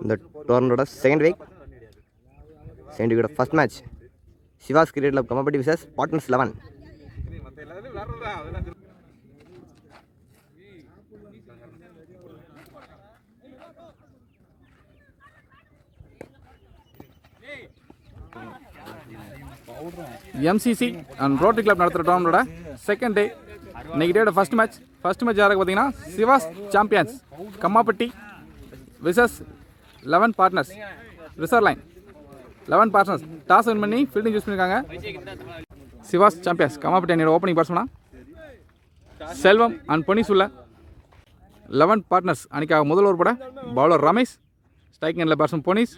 இந்த டோர்னோட செகண்ட் வீக்கோட first match Sivas cricket club Kamapatti versus partners 11. MCC and rotary club நடத்துகிற டோர்னமெண்டோட செகண்ட் டே. இன்னைக்கு டேயோட ஃபர்ஸ்ட் மேட்ச் யாருக்கு பார்த்தீங்கன்னா Sivas champions Kammapatti versus 11 partners reserve line. 11 partners toss win பண்ணி ஃபீல்டிங் யூஸ் பண்ணியிருக்காங்க. சிவாஸ் சாம்பியன்ஸ் கம்மாப்பட்டி அணியோட ஓப்பனிங் பேட்ஸ்மேனா செல்வம் அண்ட் பொன்னிசுல்ல. 11 பார்ட்னர்ஸ் அணிக்காக முதல் ஓவர் போட பவுலர் ரமேஷ், ஸ்ட்ரைக்கிங் எண்டில் பேட்ஸ்மேன் பொன்னிஸ்.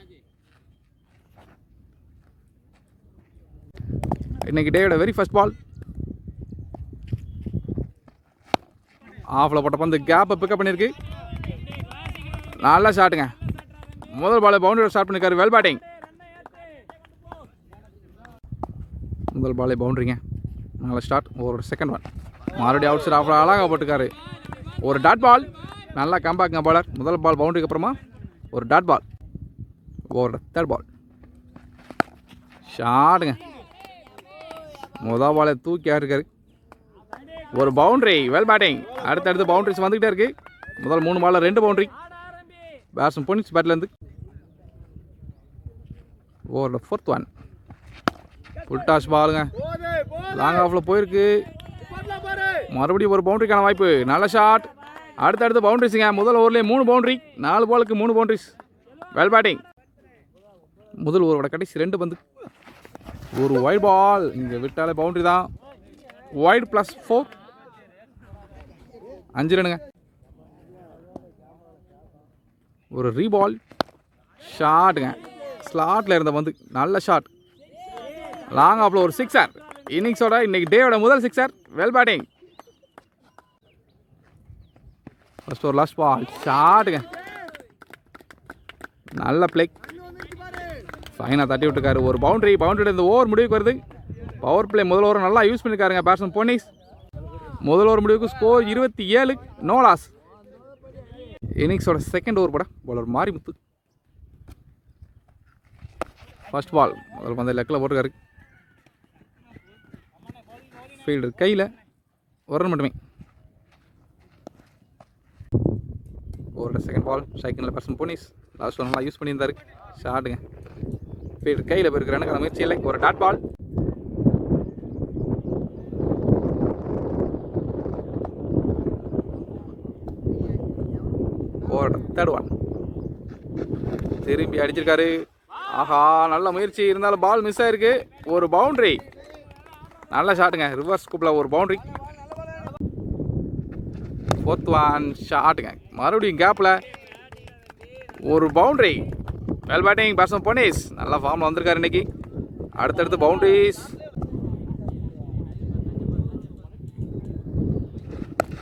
இன்னைக்கு டேயோட வெரி ஃபர்ஸ்ட் பால் ஆஃபில் போட்ட பந்து கேப்பை பிக்கப் பண்ணியிருக்கு. நல்லா ஷாட்டுங்க. முதல் பாலை பவுண்டரி ஸ்டார்ட் பண்ணியிருக்காரு. Well batting. முதல் பாலே பவுண்டரிங்க. நல்ல ஸ்டார்ட். ஒரு செகண்ட் ஒன் மறுபடியும் அவுட் சைட் ஆஃபில் அழகாக போட்டுருக்காரு. ஒரு டாட் பால். நல்லா கம்பேக்குங்க பாலர். முதல் பால் பவுண்டரிக்கு அப்புறமா ஒரு டாட் பால். ஒரு தேர்ட் பால் ஷாட்டுங்க. முதல் பாலை தூக்கி இருக்காரு. ஒரு பவுண்டரி. Well batting. அடுத்தடுத்து பவுண்டரிஸ் வந்துக்கிட்டே இருக்கு. முதல் 3 பாலில் 2 பவுண்டரி. பேட்ஸ்மேன் பொன்னிஸ் பேட்லேருந்து. ஓவரில் ஃபோர்த் ஒன் ஃபுல் டாஸ் பாலுங்க. லாங் ஆஃபில் போயிருக்கு. மறுபடியும் ஒரு பவுண்டரிக்கான வாய்ப்பு. நல்ல ஷாட். அடுத்தடுத்து பவுண்டரிஸுங்க. முதல் ஓவர்லேயே 3 பவுண்டரி. 4 பாலுக்கு 3 பவுண்டரிஸ். Well batting. முதல் ஓவரோட கடைசி 2 பந்து. ஒரு வைட் பால். இங்கே விட்டாலே பவுண்டரி தான். வைட் +4 5 ரனுங்க. ஒரு ரீபால் ஷாட்டுங்க. ஸ்லாட்டில் இருந்த பந்து. நல்ல ஷாட். லாங் ஆஃபில் ஒரு 6 இன்னிங்ஸோட இன்னைக்கு டேயோட முதல் 6. Well batting. ஃபர்ஸ்ட் ஒரு லாஸ்ட் பால் ஷாட்டுங்க. நல்ல பிளே. ஃபைனாக தட்டி விட்டுருக்காரு. ஒரு பவுண்டரி. இந்த ஓவர் முடிவுக்கு வருது. பவர் பிளே முதல் ஓவர் நல்லா யூஸ் பண்ணியிருக்காருங்க பேட்ஸ்மேன் பொன்னிஸ். முதல் ஓவர் முடிவுக்கு ஸ்கோர் 27. No loss. இன்னிங்ஸோட செகண்ட் ஓவர் போட பவுலர் மாரிமுத்து. ஃபர்ஸ்ட் பால் முதல் பந்து லெக்கில் போட்டுருக்காரு. ஃபீல்டர் கையில் ஒரு ரன் மட்டுமே. ஓவரோட செகண்ட் பால் ஸ்ட்ரைக்கில் பேட்ஸ்மேன் பொன்னிஸ். லாஸ்ட் ஒன் நல்லா யூஸ் பண்ணியிருந்தாரு. ஷாட்டுங்க. ஃபீல்டர் கையில் போயிருக்கிறானுங்க. முயற்சி இல்லை. ஒரு டாட் பால். ஓவரோட தேர்ட் ஒன் திரும்பி அடிச்சிருக்காரு. ஆஹா, நல்ல முயற்சி இருந்தாலும் பால் மிஸ் ஆயிருக்கு. ஒரு பவுண்டரி. நல்ல ஷாட்டுங்க. ரிவர்ஸ் கூப்பில் ஒரு பவுண்டரி. ஃபோர்த் ஒன் ஷாட்டுங்க. மறுபடியும் கேப்பில் ஒரு boundary. Well batting batsman Ponnis. நல்லா ஃபார்மில் வந்திருக்காரு இன்னைக்கு. அடுத்தடுத்து பவுண்டரிஸ்.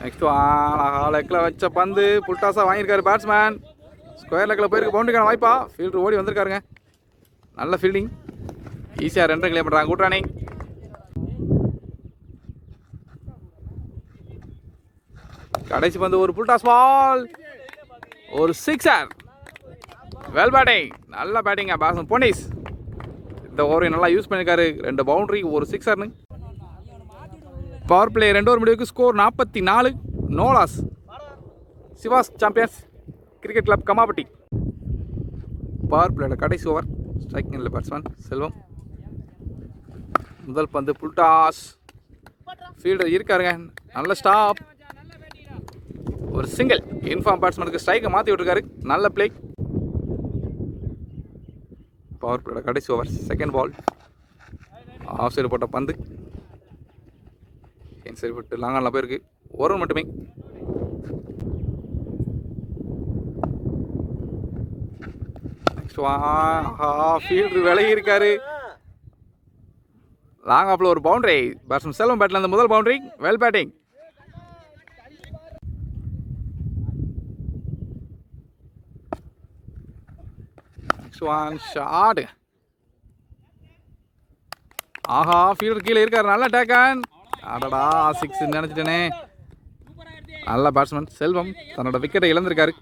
நெக்ஸ்ட் ஒன் லெக்கில் வச்ச பந்து புல்டாஸாக வாங்கியிருக்காரு பேட்ஸ்மேன். ஸ்கொயர் லெக்கில் போயிருக்கு. பவுண்டரிக்கான வாய்ப்பா. ஃபீல்டர் ஓடி வந்திருக்காருங்க. நல்ல ஃபீல்டிங். ஈஸியாக 2 ரன் கிளியர் பண்ணுறாங்க. Good running. கடைசி பந்து ஒரு புல்டாஸ் பால். ஒரு 6. Well batting. நல்ல பேட்டிங்க பேட்ஸ்மேன் பொன்னிஸ். இந்த ஓவரையும் நல்லா யூஸ் பண்ணியிருக்காரு. 2 பவுண்டரி ஒரு 6. பவர் பிளே 2 ஓவர் முடிவுக்கு score 44. No loss. Sivas champions cricket club Kamapatti. Power பிளேயோட கடைசி ஓவர் ஸ்ட்ரைக்கிங் எண்டில் பேட்ஸ்மேன் செல்வம். முதல் பந்து ஃபுல் டாஸ். ஃபீல்டர் இருக்காருங்க. நல்ல ஸ்டாப். ஒரு சிங்கிள். இன்ஃபார்ம் பேட்ஸ்மேனுக்கு ஸ்ட்ரைக்கை மாற்றி விட்டுருக்காரு. நல்ல பிளே. பவர் பிளேயோட கடைசி over second ball. Off side போட்ட பந்து என் சைடு விட்டு லாங்கானில் போயிருக்கு. ஒரு ரன் மட்டுமே. நெக்ஸ்ட் ஃபீல்டர் விலகி இருக்காரு. லாங் ஆஃபில் ஒரு பவுண்டரி. பேட்ஸ்மேன் செல்வம் பேட்டில் அந்த முதல் boundary. Well batting. One shot. ஆஹா, ஃபீல்டர் கீழே இருக்காரு. நல்ல டேக்கன். அடடா 6 நினைச்சிட்டேனே. நல்ல பேட்ஸ்மேன் செல்வம் தன்னோட விக்கெட்டை இழந்திருக்காரு.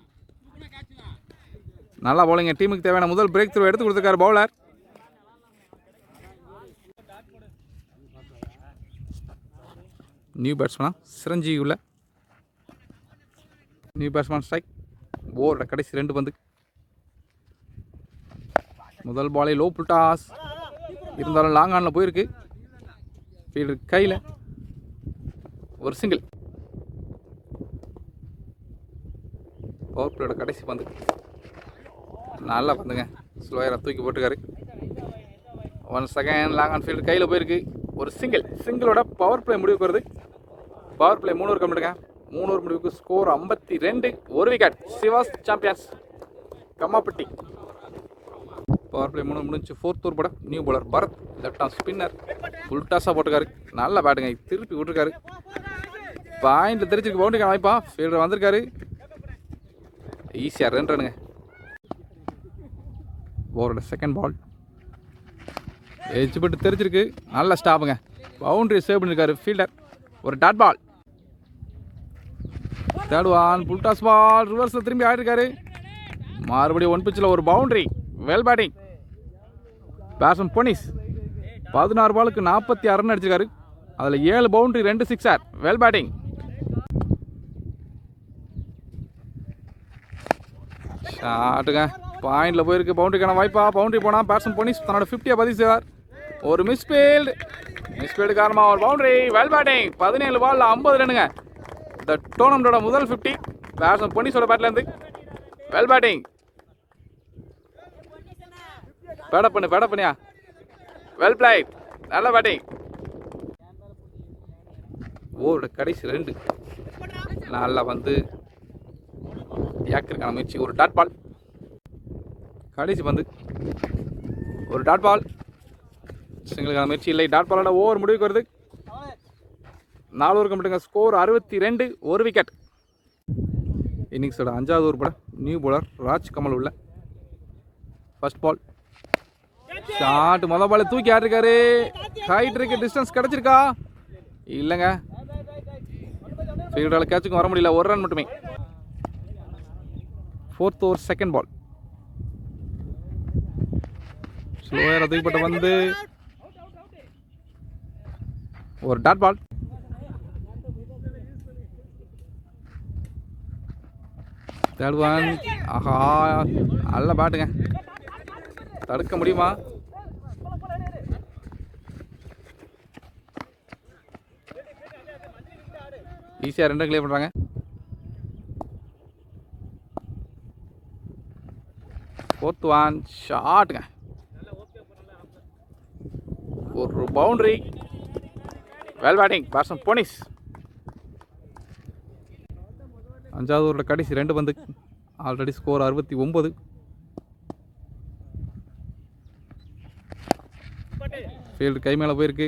நல்லா பவுலிங்க. டீமுக்கு தேவையான முதல் பிரேக் த்ரூ எடுத்து கொடுத்துருக்காரு பவுலர். நியூ பேட்ஸ்மேனா சிரஞ்சீவி உள்ள நியூ பேட்ஸ்மேன் ஸ்ட்ரைக். ஓவரோட கடைசி 2 பந்து. முதல் பாலே லோ புல் டாஸ் இருந்தாலும் லாங் ஆனில் போயிருக்கு. ஃபீல்டர் கையில் ஒரு சிங்கிள். பவர் பிளேயோட கடைசி பந்து நல்லா பந்துங்க. ஸ்லோயராக தூக்கி போட்டுக்காரு. 1 செகண்ட் லாங் ஆன் ஃபீல்டு கையில் போயிருக்கு. ஒரு சிங்கிளோட பவர் பிளே முடிவுக்கு வருது. பவர் பிளே 3 ஓவர் கம்ப்ளீட்டுங்க. 3 ஓவர் முடிவுக்கு score 52, 1 wicket. Sivas champions Kammapatti. Power play 3 முடிஞ்சு 4th ஓவர் போட new bowler Bharath. Left arm spinner full டாஸாக போட்டுக்காரு. நல்லா பேட்டுங்க. திருப்பி விட்டுருக்காரு. பாயிண்டில் தெரிஞ்சிருக்கு. பவுண்டரிக்கான வாய்ப்பா ஃபீல்டர் வந்திருக்காரு. ஈஸியாக 2 ரன்னுங்க. ஓவரோட செகண்ட் பால் எஜ் பட்டு தெரிஞ்சிருக்கு. நல்ல ஸ்டாப்புங்க. பவுண்டரி சேவ் பண்ணியிருக்காரு ஃபீல்டர். ஒரு dot ball. Third one full toss ball. ரிவர்ஸில் திரும்பி ஆடிருக்காரு. மறுபடியும் 1 பிச்சில் ஒரு பவுண்டரி. Well batting. பேட்ஸ்மேன் பொனிஸ் 16 பாலுக்கு 46 ரன் அடிச்சிருக்காரு. அதில் 7 பவுண்டரி 2 சிக்ஸர். Well batting. ஷாட்டுங்க. பாயிண்டில் போயிருக்கு. பவுண்டரிக்கான வாய்ப்பா. பவுண்டரி போனால் பேட்ஸ்மேன் பொனிஸ் தன்னோட 50 பதிவு செய்வார். ஒரு மிஸ்பீல்டு காரணமாக ஒரு பவுண்டரி. Well batting. 17 பாலில் 50 ரன்னுங்க. இந்த டோர்னமெண்டோட முதல் 50 பேட்ஸ்மேன் பொனிஸோட பேட்லேருந்து. Well batting. பேடப் பண்ணியா. Well played. நல்ல பேட்டிங். ஓவரோட கடைசி 2 நல்லா வந்து ஏக்கருக்கான முயற்சி. ஒரு டாட் பால். கடைசி பந்து ஒரு டாட் பால். சிங்களுக்கான முயற்சி இல்லை. டாட் பாலோட ஓவர் முடிவுக்கு வருது. 4 ஓவர் கம்ப்ளீட்டுங்க. Score 62, 1 wicket. இன்னிங்ஸோட 5வது ஓவர் போட நியூ பவுலர் ராஜ் கமல் உள்ள. First ball shot. மொதல் பால் தூக்கி ஆடிருக்காரு. ஹைட் இருக்கு. டிஸ்டன்ஸ் கிடச்சிருக்கா இல்லைங்க. ஃபீல்டரால் கேட்சுக்கும் வர முடியல. 1 ரன் மட்டுமே. 4th ஓவர் செகண்ட் பால். ஸ்லோயராக தூக்கிப்பட்ட வந்து ஒரு டாட் பால். Third one. ஆஹா நல்ல பேட்டுங்க. தடுக்க முடியுமா? ஈஸியாக 2 கிளியர் பண்ணுறாங்க. ஃபோர்த் ஒன் ஷாட்டுங்க. ஒரு boundary. Well batting batsman Ponnis. 5வது ஓவரில் கடைசி 2 பந்து. Already score 69. ஃபீல்டு கை மேலே போயிருக்கு.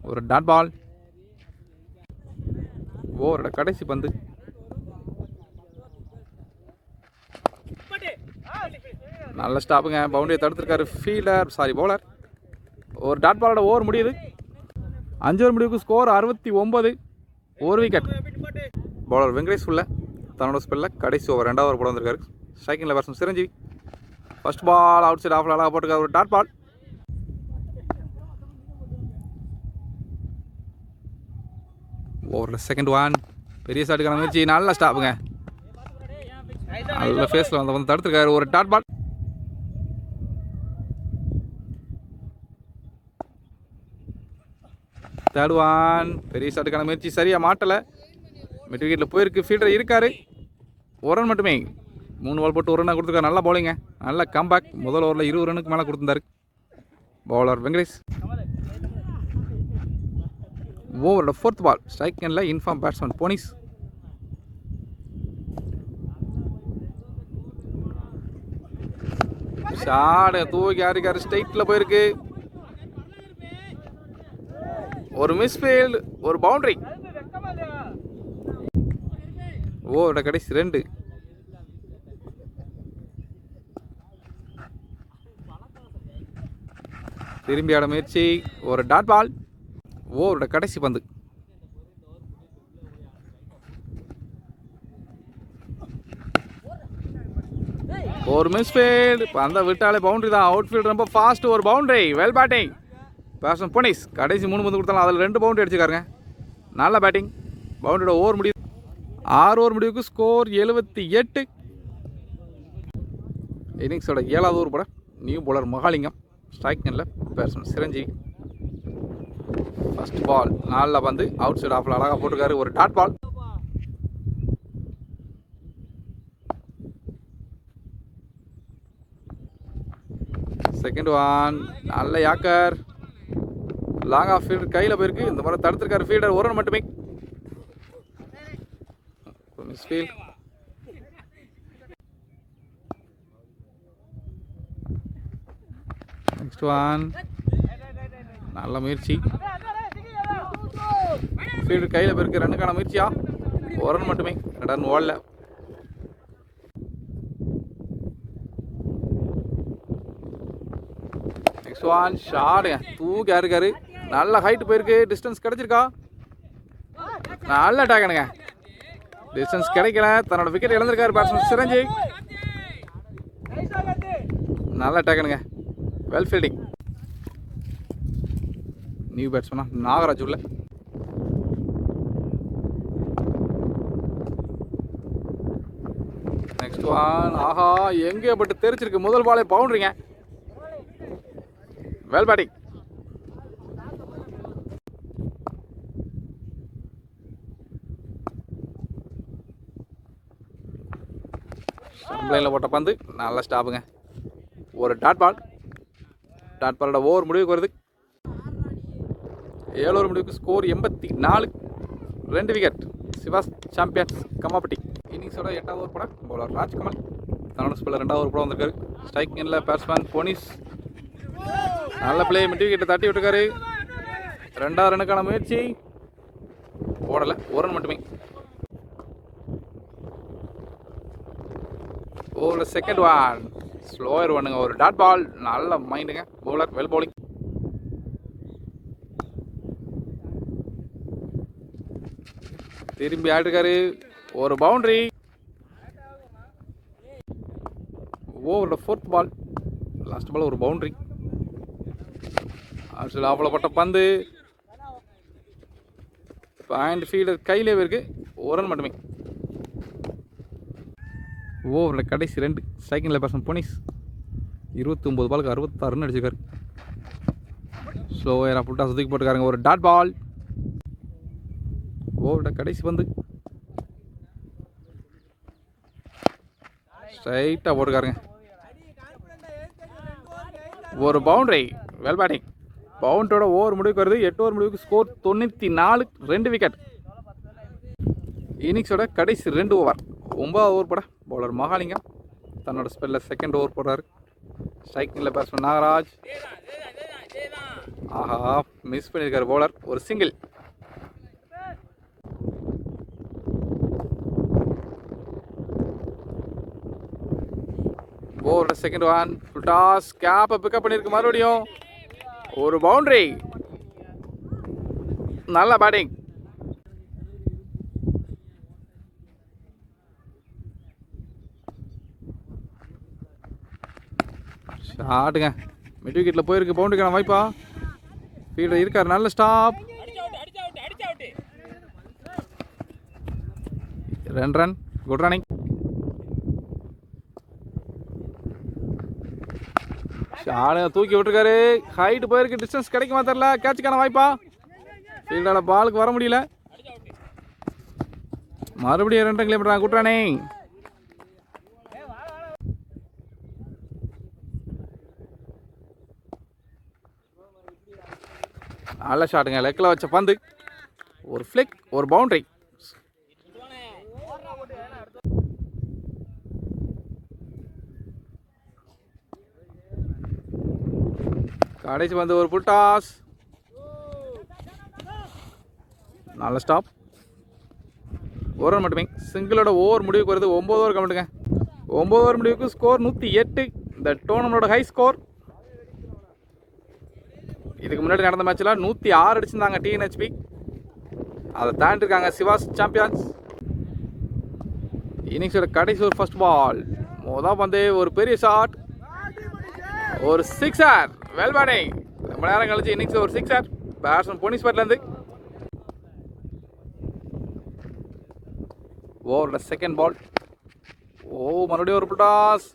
ஒரு டாட் பால். ஓவரோட கடைசி பந்து. நல்ல ஸ்டாப்புங்க. பவுண்டரியை தடுத்துருக்காரு ஃபீல்டர் பவுலர். ஒரு டாட் பாலோட ஓவர் முடியுது. 5 ஓவர் முடிவுக்கு ஸ்கோர் 69, 1 விக்கெட். பவுலர் வெங்கடேஷ் உள்ள தன்னோட ஸ்பெல்லில் கடைசி ஓவர் 2வது ஓவர் போட வந்திருக்காரு. ஸ்ட்ரைக்கிங்கில் batsman Chiranjeevi. First ball outside ஆஃபில் அழகாக போட்டுருக்காரு. ஒரு டாட் பால். ஓவரில் செகண்ட் ஒன். பெரிய ஷாட்டுக்கான முயற்சி. நல்ல ஸ்டாப்புங்க. நல்ல ஃபேஸில் வந்து தடுத்துருக்காரு. ஒரு டாட் பால். Third one. பெரிய ஷாட்டுக்கான முயற்சி சரியாக மாட்டலை. மிட் விக்கெட்டில் போயிருக்கு. ஃபீல்டர் இருக்காரு. 1 ரன் மட்டுமே. 3 பால் போட்டு 1 ரன் கொடுத்துருக்காரு. நல்லா பவுலிங்க. நல்ல கம்பேக். முதல் ஓவரில் 20 ரன்னுக்கு மேலே கொடுத்துருந்தாரு பவுலர் வெங்கடேஷ். ஓவரோட 4th பால். ஸ்ட்ரைக் எண்ணில் இன்ஃபார்ம் பேட்ஸ்மேன் போனிஸ். ஷாட் தூக்கி ஆடிக்காரு. ஸ்ட்ரைட்டில் போயிருக்கு. ஒரு மிஸ்ஃபீல்டு. ஒரு பவுண்டரி. ஓவரோட கடைசி 2. திரும்பி ஆட முயற்சி. ஒரு டாட் பால். ஓவரோட கடைசி பந்து. ஒரு மிஸ்ஃபீல்டு. பந்தை விட்டாலே பவுண்டரி தான். அவுட் ஃபீல்டு ரொம்ப ஃபாஸ்ட். ஒரு boundary. Well batting batsman Punis. கடைசி 3 பந்து கொடுத்தாலும் அதில் 2 பவுண்டரி அடிச்சுக்காருங்க. நல்ல பேட்டிங். பவுண்டரியோட ஓவர் முடிவு 6 ஓவர் முடிவுக்கு ஸ்கோர் 78. இன்னிங்ஸோட 7வது ஓவர் போட நியூ பவுலர் மகாலிங்கம். ஸ்ட்ரைக் எண்ணில் பேட்ஸ்மேன் சிரஞ்சீவி. ஃபர்ஸ்ட் பால் நல்ல பந்து. அவுட் சைட் ஆஃபில் அழகாக போட்டிருக்காரு. ஒரு டாட் பால். செகண்ட் ஒன் நல்ல யாக்கர். லாங் ஆஃப் ஃபீல்டர் கையில் போயிருக்கு. இந்த மாதிரி தடுத்திருக்காரு ஃபீல்டர். ஒரு ரன் மட்டுமே. மிஸ்ஃபீல்ட். நெக்ஸ்ட் ஒன் நல்ல முயற்சி. ஃபீல்டர் கையில் போயிருக்கு. ரன்னுக்கான முயற்சியா? ஒரு ரன் மட்டுமே. 2 ரன் ஓடல. நெக்ஸ்ட் ஒன் ஷாட்டுங்க. தூக்கி இருக்காரு. நல்ல ஹைட் போயிருக்கு. டிஸ்டன்ஸ் கிடைச்சிருக்கா? நல்ல அட்டாக்னுங்க. டிஸ்டன்ஸ் கிடைக்கல. தன்னோட விக்கெட் இழந்திருக்காரு பேட்ஸ்மேன் சிரஞ்சீவி. நல்ல அட்டாக்னுங்க. Well fielding. நியூ பேட்ஸ்மேனா நாகராஜ் உள்ள. நெக்ஸ்ட் ஒன் ஆஹா எங்கே பட்டு தெரிச்சிருக்கு. முதல் பாலே பவுண்டரிங்க. Well batting. சம்ப்ளைனில் போட்ட பந்து நல்ல ஸ்டாப்புங்க. ஒரு டாட் பால். டாட் பாலோட ஓவர் முடிவுக்கு வருது. 7 ஓவர் முடிவுக்கு score 84. 2 wicket. Sivas champions Kammapatti. இன்னிங்ஸோட 8வது ஓவர் போட பவுலர் ராஜ்கமல். தன்னோட ஸ்பெல்ல 2வது ஓவர் போட வந்திருக்காரு. ஸ்ட்ரைக் எண்ணில் பேட்ஸ்மேன் போனிஸ். நல்ல பிளே. மிட் விக்கெட்டை தட்டி விட்டுருக்காரு. 2வது ரன்னுக்கான முயற்சி ஓடலை. ஒரு ரன் மட்டுமே. ஓவரில் செகண்ட் ஒன் ஸ்லோயர் பண்ணுங்க. ஒரு டாட் பால். நல்ல மைண்டுங்க. Bowler well bowling. திரும்பி ஆடிருக்காரு. ஒரு பவுண்டரி. ஓவரோட 4th பால். லாஸ்ட் பால் ஒரு பவுண்டரி. ஆஃபலப்பட்ட பந்து பாயிண்ட் ஃபீல்டர் கையிலே இருக்கு. ஒரு ரன் மட்டுமே. ஓவரில் கடைசி 2. செகண்டில் பேட்ஸ்மேன் போனிஸ் 29 பாலுக்கு 66 ரன் அடிச்சிருக்காரு. ஸ்லோயராக புட்டா சுற்றி போட்டுருக்காருங்க. ஒரு டாட் பால். ஓவரோட கடைசி பந்து ஸ்ட்ரைட்டாக போட்டுருக்காருங்க. ஒரு பவுண்டரி. Well batting. பவுண்டரோட ஓவர் முடிவுக்கு வருது. 8 ஓவர் முடிவுக்கு ஸ்கோர் 94. 2 விக்கெட். இன்னிங்ஸோட கடைசி 2 ஓவர். 9வது ஓவர் போட பவுலர் மகாலிங்கம். தன்னோட ஸ்பெல்லில் செகண்ட் ஓவர் போடுறாரு. ஸ்ட்ரைக் எண்ணில் பேட்ஸ்மேன் நாகராஜ். ஆஹா மிஸ் பண்ணியிருக்காரு பவுலர். ஒரு சிங்கிள். ஓவரோட செகண்ட் ஒன் ஃபுல் டாஸ். கேப்பை பிக்கப் பண்ணியிருக்கு. மறுபடியும் ஒரு பவுண்டரி. நல்ல பேட்டிங். ஷாட்டுங்க. மிட் விக்கெட்டில் போயிருக்கு. பவுண்டரிக்கான வாய்ப்பா? ஃபீல்டர் இருக்கார். நல்ல ஸ்டாப். 2 ரன். Good running. ஷாட்டுங்க. தூக்கி விட்டுருக்காரு. ஹைட் போயிருக்கு. டிஸ்டன்ஸ் கிடைக்குமா தெரியல. கேட்சுக்கான வாய்ப்பா? ஃபீல்டால் பாலுக்கு வர முடியல. மறுபடியும் 2 ரன் கிளீன் பண்ணுறாங்க. Good running. நல்ல ஷாட்டுங்க. லெக்கில் வச்ச பந்து. ஒரு ஃப்ளிக். ஒரு பவுண்டரி. கடைசி பந்து ஒரு புல் டாஸ். நல்ல ஸ்டாப். ஒரு ரன் மட்டுமே. சிங்கிளோட ஓவர் முடிவுக்கு வருது. 9 ஓவர் கமெண்ட்டுங்க. 9 ஓவர் முடிவுக்கு ஸ்கோர் 108. இந்த டோர்னமெண்டோட ஹை ஸ்கோர். இதுக்கு முன்னாடி நடந்த மேட்ச்சில் 106 அடிச்சிருந்தாங்க டிஎன்ஹெச்பி. அதை தாண்டிருக்காங்க சிவாஸ் சாம்பியன்ஸ். இன்னிங்ஸோட கடைசி ஒரு ஃபர்ஸ்ட் பால். மொதல் பந்து ஒரு பெரிய ஷாட், ஒரு சிக்ஸர். Well batting. ரொம்ப நேரம் கழிச்சு இன்னிங்ஸ் ஒரு சிக்ஸர் பேட்ஸ்மேன் போனிஸ் பேட்லேருந்து. ஓவரோட செகண்ட் பால். மறுபடியும் ஒரு புல்டாஸ்.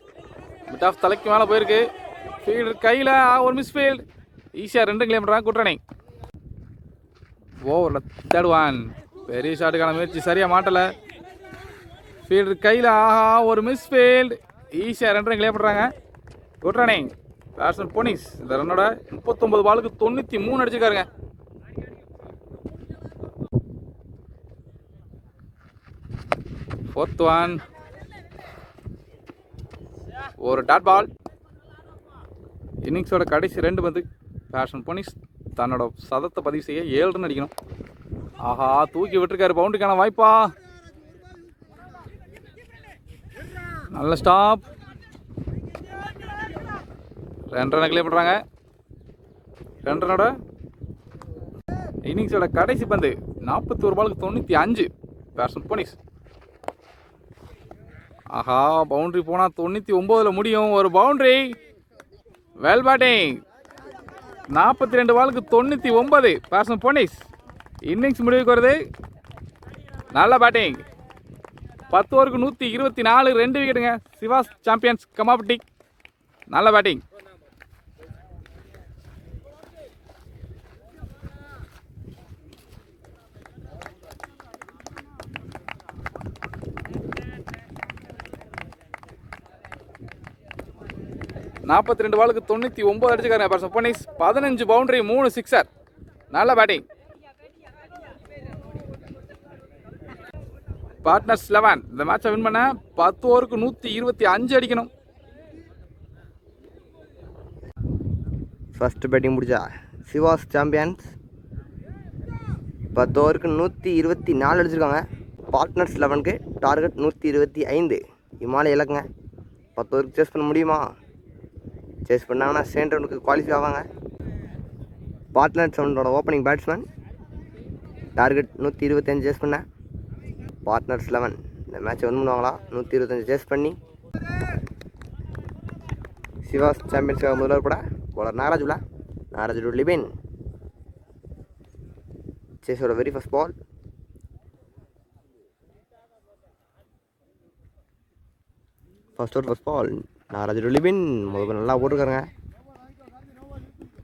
மிட் ஆஃப் தலைக்கு மேலே போயிருக்கு. ஃபீல்டர் கையில் ஒரு மிஸ் ஃபீல்ட். ஈஸியாக 2 கிளைம் பண்ணுறாங்க. Good running. ஓவரில் தேர்ட் ஒன். பெரிய ஷாட்டுக்கான முயற்சி சரியாக மாட்டலை. ஃபீல்டர் கையில் ஒரு மிஸ் ஃபீல்ட். ஈஸியாக 2 கிளைம் பண்ணுறாங்க. Good running. பேட்ஸ்மேன் போனிஸ் இந்த ரன்னோட 39 பாலுக்கு 93 அடிச்சிருக்காருங்க. Fourth one. ஒரு டாட் பால். இன்னிங்ஸோட கடைசி 2 பந்து. பேட்ஸ்மேன் போனிஸ் தன்னோட சதத்தை பதிவு செய்ய 7 ரன் அடிக்கணும். தூக்கி விட்டுருக்காரு. பவுண்டரிக்கான வாய்ப்பா. நல்ல ஸ்டாப். 2 ரன் கிளியர் பண்ணுறாங்க. 2 ரனோட இன்னிங்ஸோட கடைசி பந்து. 41 பாலுக்கு 95. பேட்ஸ்மேன் போனிஸ். பவுண்டரி போனால் 99ல் முடியும். ஒரு பவுண்டரி. Well batting. 42 பாலுக்கு 99. பேட்ஸ்மேன் போனிஸ். இன்னிங்ஸ் முடிவுக்கு வருது. நல்ல பேட்டிங். 10 ஓவருக்கு 124. 2 விக்கெட்டுங்க. சிவாஸ் சாம்பியன்ஸ் கமாப்பட்டி. நல்ல பேட்டிங். நாற்பத்தி 2 பாலுக்கு 99 அடிச்சுக்காருங்க. பேட்ஸ்மேன் போனிஸ். 15 boundary 3 sixer. நல்ல பேட்டிங். பார்ட்னர்ஸ் 11 இந்த மேட்சை வின் பண்ண 10 ஓவருக்கு 125 அடிக்கணும். ஃபர்ஸ்ட் பேட்டிங் முடிச்சா சிவாஸ் சாம்பியன்ஸ் 10 ஓவருக்கு 124 அடிச்சிருக்காங்க. Partners 11க்கு target 125. இமாலய இலக்குங்க. 10 ஓவருக்கு சேஸ் பண்ண முடியுமா? சேஸ் பண்ணாங்கன்னா செகண்ட் ரவுண்டுக்கு குவாலிஃபை ஆவாங்க. பார்ட்னர்ஸ் 7ஓட ஓப்பனிங் பேட்ஸ்மேன் டார்கெட் 125 சேஸ் பண்ண. பார்ட்னர்ஸ் 11 இந்த மேட்சை வின் பண்ணுவாங்களா? 125 சேஸ் பண்ணி சிவாஸ் சாம்பியன்ஸாக முதல்வர் கூட பவுலர் நாகராஜ் லிபின். சேஸோட very first ball. First ball Nagaraj Libin முதல் நல்லா போட்டுருக்காருங்க.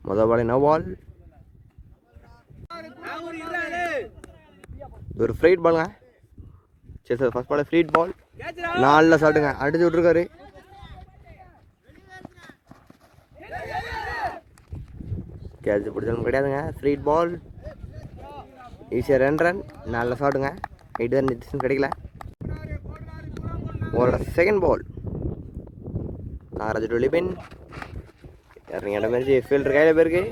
முதல் பால் நோ பால். இது ஒரு ஃப்ரைட் பாலுங்க. சரி சார் ஃபர்ஸ்ட் பால் ஃப்ரீட் பால். நல்ல ஷாட்டுங்க. அடிச்சு விட்ருக்காரு. கேட்ச் பிடிச்சாலும் கிடையாதுங்க. ஃப்ரீட் பால். ஈஸியாக 2 ரன். நல்ல ஷாட்டுங்க. 8 ரன் டிஸ்டன்ஸ் கிடைக்கல. ஓவரோட செகண்ட் பால். நாகராஜ் லிபின் இறங்கி இடமாரி ஃபீல்டர் கையில் போயிருக்கு.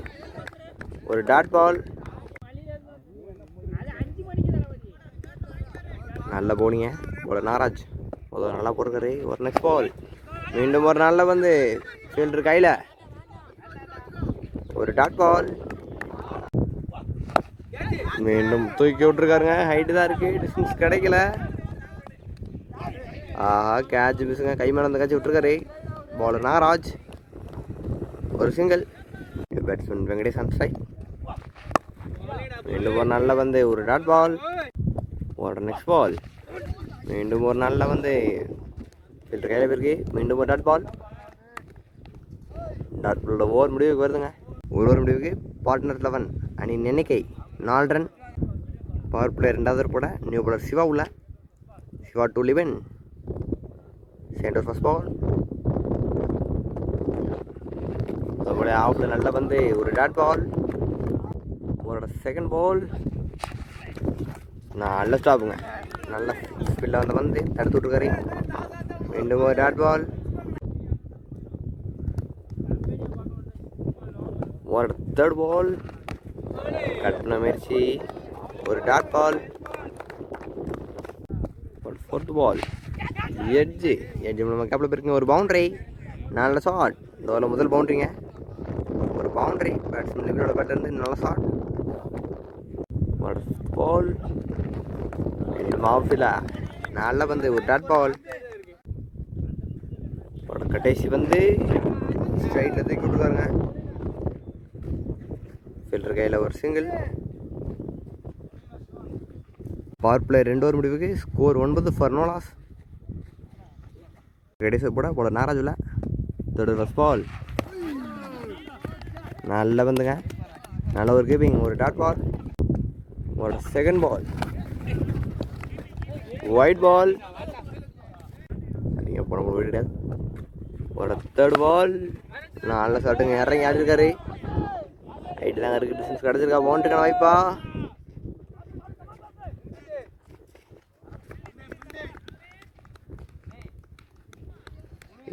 ஒரு டாட் பால். நல்ல போலிங்க. பவுலர் நாகராஜ் முதல்ல நல்லா போட்டுருக்காரு. ஒரு நெக்ஸ்ட் பால். மீண்டும் ஒரு நாளில் வந்து ஃபீல்டர் கையில் ஒரு டாட் பால். மீண்டும் தூக்கி விட்டுருக்காருங்க. ஹைட்டு தான் இருக்குது. டிஸ்டன்ஸ் கிடைக்கல. கேட்ச் மிஸ்ஸுங்க. கை மேலே வந்து கேட்ச் விட்டுருக்காரு. பவுலர் நாகராஜ். ஒரு single. Batsman Venkatesh on strike. மீண்டும் ஒரு நாளில் வந்து ஒரு டாட் பால். ஒரு நெக்ஸ்ட் பால். மீண்டும் ஒரு நாளில் வந்து ஃபில்டர் கையில் போயிருக்கு. மீண்டும் ஒரு டாட் பால். டாட் பாலோட ஓவர் முடிவுக்கு வருதுங்க. ஒரு ஓவர் முடிவுக்கு பார்ட்னர் 11 அணியின் எண்ணிக்கை 4 ரன். பவர் பிளேயர் 2வது போட நியூ பாலர் சிவா உள்ள. Siva to Libin. Centre first ball. அதோட ஆஃபில் நல்லா வந்து ஒரு டாட் பால். ஒரு செகண்ட் பால். நல்ல ஸ்டாப்புங்க. நல்ல ஸ்பீடில் வந்து தடுத்து விட்ருக்காரு. மீண்டும் ஒரு டாட் பால். ஒரு தேர்ட் பால். கட் பண்ண முயற்சி. ஒரு டாட் பால். ஒரு ஃபோர்த் பால். எட்ஜு நம்ம கேப்பில் போயிருக்குங்க. ஒரு பவுண்டரி. நல்ல ஷாட். இந்த முதல் பவுண்டரிங்க. ஒரு பவுண்டரி. பேட்ஸ்மேன் லிபினோட பேட்லேருந்து நல்ல ஷாட். ஒரு பால். மாஃபிலா நல்ல வந்து ஒரு டாட் பால். கடைசி வந்து ஸ்ட்ரைட்டில் தூக்கி விட்டுருக்காருங்க. ஃபில்டர் கையில் ஒரு சிங்கிள். பவர் பிளே 2 ஓவர் முடிவுக்கு ஸ்கோர் 9 ஃபார் நோ லாஸ். கடைசி போட போல நாராஜுல தொடர் ஃபர்ஸ்ட் பால் நல்ல வந்துங்க. நல்ல ஒரு கீப்பிங், ஒரு டாட் பால். ஒரு செகண்ட் பால் ஒயிட் பால். சரிங்க போட முடியாது கிடையாது. ஒரு தேர்ட் பால் நல்ல ஷாட்டுங்க. இறங்கி ஆடிருக்காரு. ரைட்டு தாங்க இருக்குது. டிஸ்டன்ஸ் கிடச்சிருக்கா. பவுண்டரிக்கான வாய்ப்பா.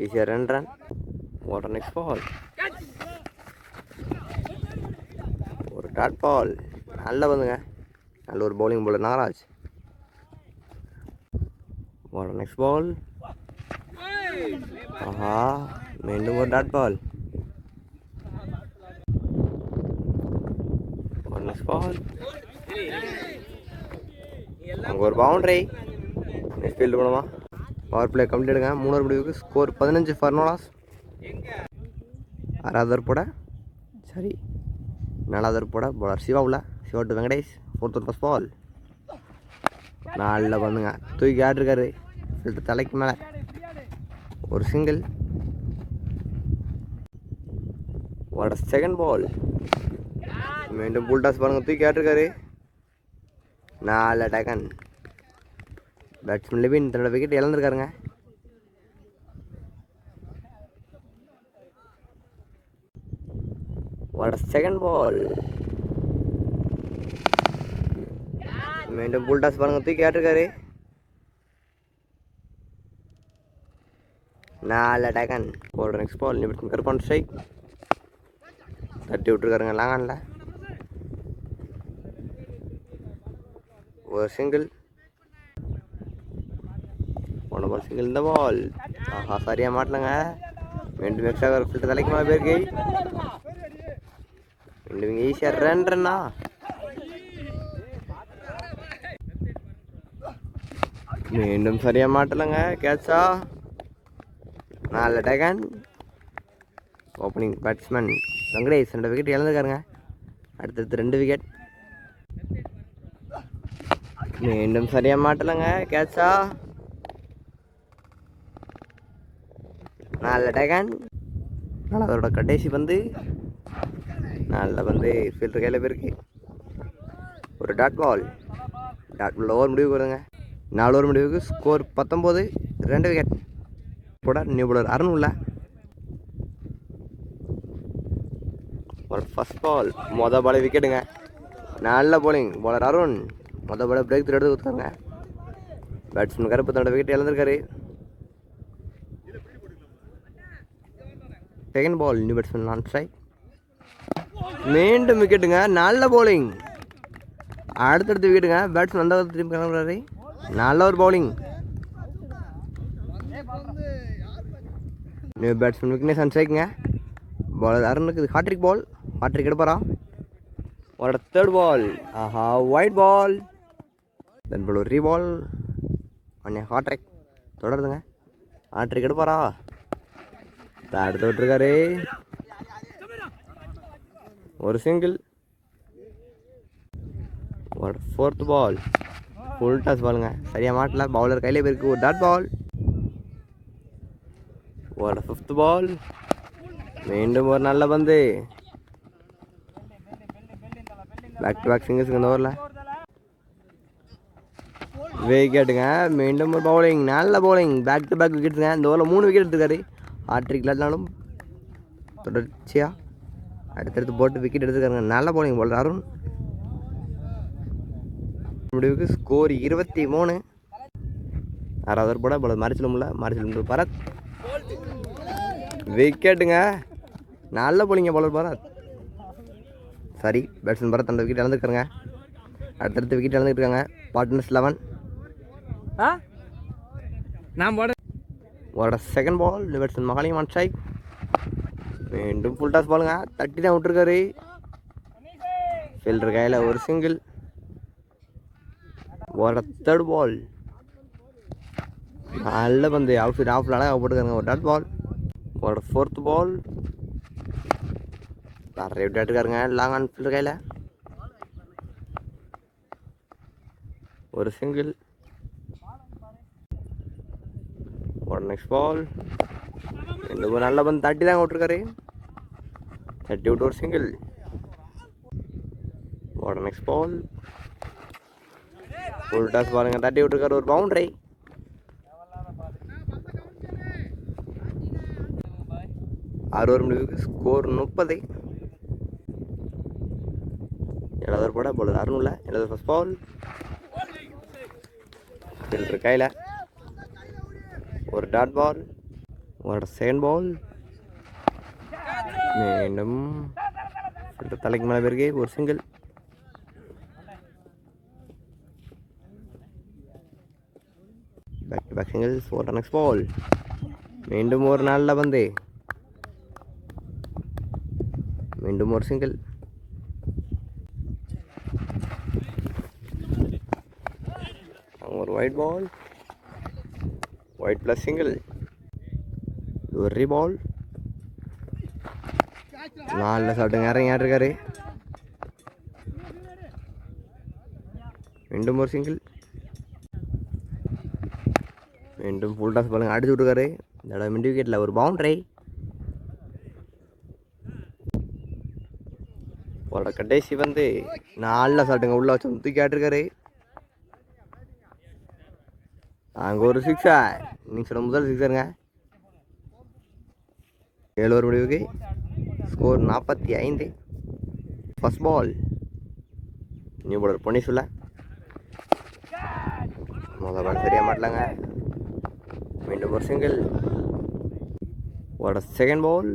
ஈஸியாக 2 ரன். ஒரு நெக்ஸ்ட் பால் ஒரு டாட் பால் நல்ல வந்துங்க. நல்ல ஒரு பவுலிங் போல நாராஜ். ஒரு நெக்ஸ்ட் பால். ஆஹா மீண்டும் ஒரு டாட் பால். ஒரு நெக்ஸ்ட் பால். அங்கே ஒரு பவுண்டரி. நெக்ஸ்ட் ஃபீல்டு போனோமா. பவர் பிளே கம்ப்ளீட்டுங்க. 3 ஓவர் முடிவுக்கு ஸ்கோர் 15 ஃபார் நோ லாஸ். 6வது ஓவர் போட சரி 4வது ஓவர் போட bowler Shiva to Venkatesh. 4th over first ball நல்ல வந்துங்க. தூக்கி ஆடிருக்காரு ஃபில்டர் தலைக்கு மேலே. ஒரு சிங்கிள். ஒரு செகண்ட் பால் மீண்டும் புல் டாஸ் பாருங்க. தூக்கி ஆட்டிருக்காரு. 4 டேக்கன். பேட்ஸ்மேன் லெவின் தன்னோட விக்கெட் இழந்திருக்காருங்க. ஒரு செகண்ட் பால் மீண்டும் புல் டாஸ் பாருங்க. தூக்கி ஆட்டிருக்காரு. 4 டேக்கன். ஒரு நெக்ஸ்ட் பால் லிமிட் கருப்பான் ஸ்ட்ரைக். தட்டி விட்டுருக்காருங்க லாங்கானில். ஒரு சிங்கிள். போன பால் சிங்கிள். இந்த பால் ஆஹா சரியாக மாட்டலங்க. மீண்டும் எக்ஸ்ட்ரா ஒரு ஃபில்டர் தலைக்கு மேலே போயிருக்கு. மீண்டும் இங்கே ஈஸியாக 2 ரன்னா. மீண்டும் சரியாக மாட்டலைங்க. கேட்சா. 4 taken. Opening batsman Venkatesh 2 wicket இழந்துருக்காருங்க. அடுத்தடுத்து 2 விக்கெட். மீண்டும் சரியாக மாட்டலைங்க. கேட்சா. 4 டேக்கன். 4வதோட கடைசி வந்து நல்ல வந்து ஃபீல்டர் கையில் போயிருக்கு. ஒரு டாட் பால். ஓவர் முடிவுக்கு வருங்க. 4 ஓவர் முடிவுக்கு ஸ்கோர் 19 2 விக்கெட். போட நியூ பவுலர் அருண் உள்ள. ஒரு ஃபர்ஸ்ட் பால் பால் விக்கெட்டுங்க. நல்ல bowling bowler Arun. Ball breakthrough எடுத்து கொடுத்தாங்க. பேட்ஸ்மேன் கருப்பு தன்னோட விக்கெட் இழந்திருக்காரு. Second ball new batsman non strike. மீண்டும் விக்கெட்டுங்க. நல்ல பவுலிங். அடுத்தடுத்து விக்கெட்டுங்க. பேட்ஸ்மேன் அந்த திரும்பி கிளம்புறாரு. நல்ல ஒரு bowling. New batsman Vignesh and ஸ்ட்ரைக்குங்க. பாலர் அருணுக்கு இது ஹாட்ரிக் பால். ஹாட்ரிக் எடுப்பாரா. ஒரு தேர்ட் பால். ஆஹா ஒயிட் பால். தென் பால் ஒரு ரீபால். அண்ணே ஹாட்ரிக் தொடருதுங்க. ஹாட்ரிக் எடுப்பாரா. அடுத்து விட்டுருக்காரு. ஒரு சிங்கிள். ஒரு 4th பால் ஃபுல் டாஸ் பாலுங்க. சரியாக மாட்டல. பவுலர் கையிலே போயிருக்கு. ஒரு டாட் பால். ஒரு 5th பால். மீண்டும் ஒரு நல்ல பந்து. பேக் டு பேக் சிங்கிள்ஸுங்க இந்த ஓவரில். விக்கெட்டுங்க. மீண்டும் ஒரு பவுலிங். நல்ல பவுலிங். பேக் டு பேக் விக்கெட்டுங்க. இந்த ஓவரில் 3 விக்கெட் எடுத்துருக்காரு. ஹாட்ரிக் இல்லாட்டினாலும் தொடர்ச்சியாக அடுத்தடுத்து போட்டு விக்கெட் எடுத்துருக்காருங்க. நல்ல பவுலிங் பவுலர் அருண். முடிவுக்கு ஸ்கோர் 23. 6வது ஓவர் போட பவுலர் மரிச்சலும் பரத். விக்கெட்டுங்க. நல்ல போலிங்க பவுலர் பரத். சரி பேட்ஸ்மேன் பரத் அந்த விக்கெட் இழந்துருக்காருங்க. அடுத்தடுத்து விக்கெட் இழந்துட்டு இருக்காங்க. பார்ட்னர்ஸ் 11. ஒரு second ball batsman Mahalingam on strike. மீண்டும் ஃபுல் டாஸ் பாலுங்க. தட்டி தான் விட்டுருக்காரு. ஃபீல்டர் கையில் ஒரு சிங்கிள். ஒரு தேர்ட் பால் நல்ல பந்து. அவுட் ஃபீல்ட் ஆஃபில் அழகாக போட்டுருக்காங்க. ஒரு டாட் பால். ஒரு ஃபோர்த் பால் நிறைய விட்டுருக்காருங்க. லாங் ஆன் ஃபீல்டர் கையில் ஒரு சிங்கிள். ஒரு நெக்ஸ்ட் பால் ரெண்டு நல்ல பந்து தட்டி தாங்க விட்டுருக்காரு. தட்டி விட்டு ஒரு சிங்கிள். ஒரு நெக்ஸ்ட் பால் ஃபுல் டாஸ் பாருங்க, தட்டி விட்டுருக்காரு. ஒரு பவுண்டரி. 6 ஓவர் முடிவுக்கு ஸ்கோர் 30. 7வது ஓவர் போட போல அருணும்ல. 7வது ஃபர்ஸ்ட் பால் ஃபில்டர் கையில் ஒரு டாட் பால். ஒரு செகண்ட் பால் மீண்டும் ஃபில்டர் தலைக்கு மேலே பேருக்கு ஒரு single. Back to back singles. ஒரு நெக்ஸ்ட் பால் மீண்டும் ஒரு நல்ல பந்து. மீண்டும் ஒரு சிங்கிள். ஒரு wide ball, wide plus single. ஒரு பால் நாலில் சாப்பிட்டுங்க இறங்கி ஆட்டிருக்காரு. மீண்டும் ஒரு சிங்கிள். மீண்டும் ஃபுல் டாஸ் பாருங்க, அடிச்சு விட்டுருக்காரு. இந்த இடம் மிட் விக்கெட்டில் ஒரு பவுண்டரி. ஒரு கடைசி வந்து 4ல் சாப்பிட்டுங்க உள்ள வச்சு தூக்கி ஆட்டிருக்காரு. அங்கே ஒரு சிக்ஸர். நீங்கள் சொன்ன முதல் சிக்ஸருங்க. 7 ஓவர் முடிவுக்கு score 45. First ball new bowler Ponni சொல்ல முதல் பால் சரியாக மாட்டலாங்க. மீண்டும் ஒரு சிங்கிள். ஒரு செகண்ட் பால்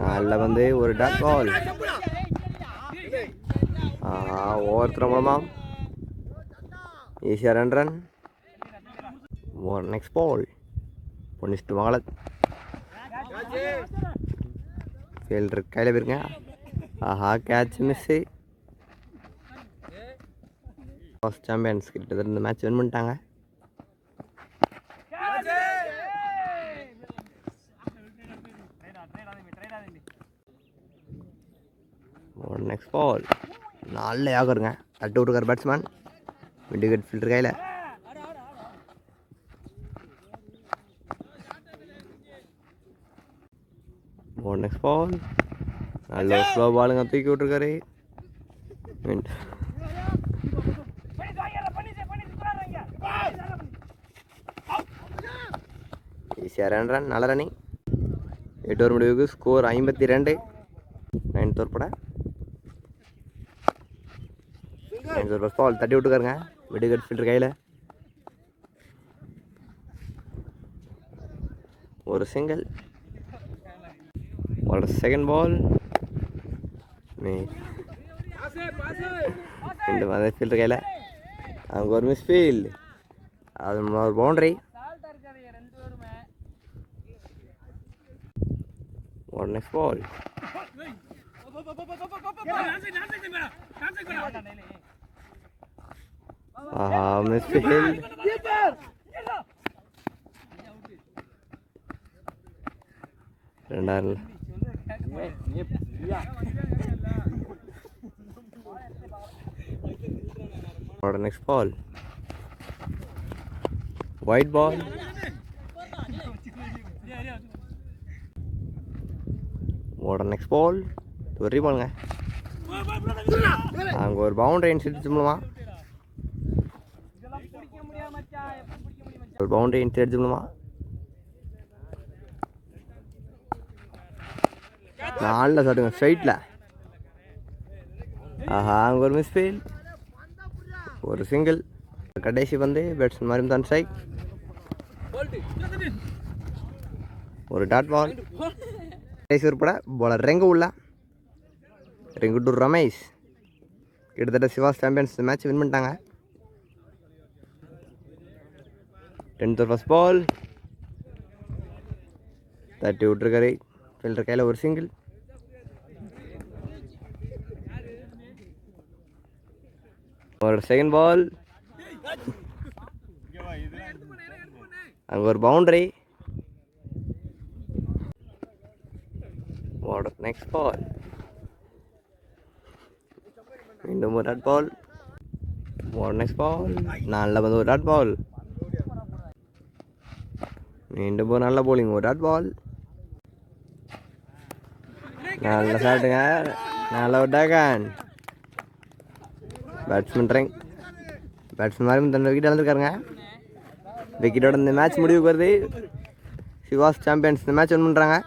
நல்ல வந்து ஒரு டாட் பால். ஒவ்வொருத்தர் மூலமாக ஈஸியாக 2 ரன். ஒரு நெக்ஸ்ட் பால் பொன்னிஸ்ட்டு வாங்கல. ஃபீல்டர் கையில் போயிருங்க. Catch miss. ஃபர்ஸ்ட் சாம்பியன்ஸ் கிட்ட இந்த மேட்ச் வின் பண்ணிட்டாங்க. ஒரு நெக்ஸ்ட் பால் நல்ல யாகருங்க, தட்டு விட்டுருக்கார் பேட்ஸ்மேன். மிட் விக்கெட் ஃபீல்டர் கையில். ஒரு நெக்ஸ்ட் பால் நல்ல ஸ்லோ பாலுங்க, தூக்கி விட்டுருக்காரு. ஈஸியாக 2 ரன். நல்ல ரன்னிங். 8 ஓவர் முடிவுக்கு ஸ்கோர் 52. 9th ஓவர் போட 9th ஓவர் ஃபர்ஸ்ட் பால் தட்டி விட்டுருக்காருங்க. மிட் விக்கெட் ஃபீல்டர் கையில் ஒரு சிங்கிள். ஒரு செகண்ட் பால் மீண்டும் அதே ஃபீல்டர் கையில். அங்கே ஒரு மிஸ் ஃபீல்டு. அது ஒரு பவுண்டரி. ஒரு நெக்ஸ்ட் பால் மிஸ் ஃபீல்டு. ரெண்டாயிரம் நெக்ஸ்ட் பால் ஒயிட் பால். நெக்ஸ்ட் பால் ஒரு பாலுங்க. அங்கே ஒரு பவுண்டரி இன்சிடென்ட் மூலமா ஒரு பவுண்டரி இன்சிடென்ட் மூலமா 4ல் சாட்டுங்க ஸ்ட்ரைட்டில். அங்கே ஒரு மிஸ் ஃபீல்ட். ஒரு சிங்கிள். கடைசி வந்து பேட்ஸ்மேன் மாதிரி தான் ஸ்ட்ரைக். ஒரு டாட் பால். கடைசி உட்பட பாலர் ரெங்கு உள்ள ரெங்கு டு ரமேஷ். கிட்டத்தட்ட சிவாஸ் சாம்பியன்ஸ் மேட்ச் வின் பண்ணிட்டாங்க. 10th ஓவர் ஃபர்ஸ்ட் பால் தட்டி விட்டுருக்காரு. ஃபீல்டர் கையில் ஒரு சிங்கிள். ஒரு செகண்ட் பால் அங்கே ஒரு பவுண்டரி. Next ball. மீண்டும் ஒரு டாட் பால். நெக்ஸ்ட் பால். நல்ல வந்து ஒரு டாட் பால். மீண்டும் ஒரு நல்ல போலிங், ஒரு டாட் பால். நல்ல ஷாட்டுங்க, நல்ல ஒரு டேகன். பேட்ஸ்மேன் மாதிரி தன்னோட விக்கெட் இழந்திருக்காருங்க. விக்கெட்டோட இந்த மேட்ச் முடிவுக்கு வருது. சிவாஸ் சாம்பியன்ஸ் இந்த மேட்ச் வின் பண்ணுறாங்க.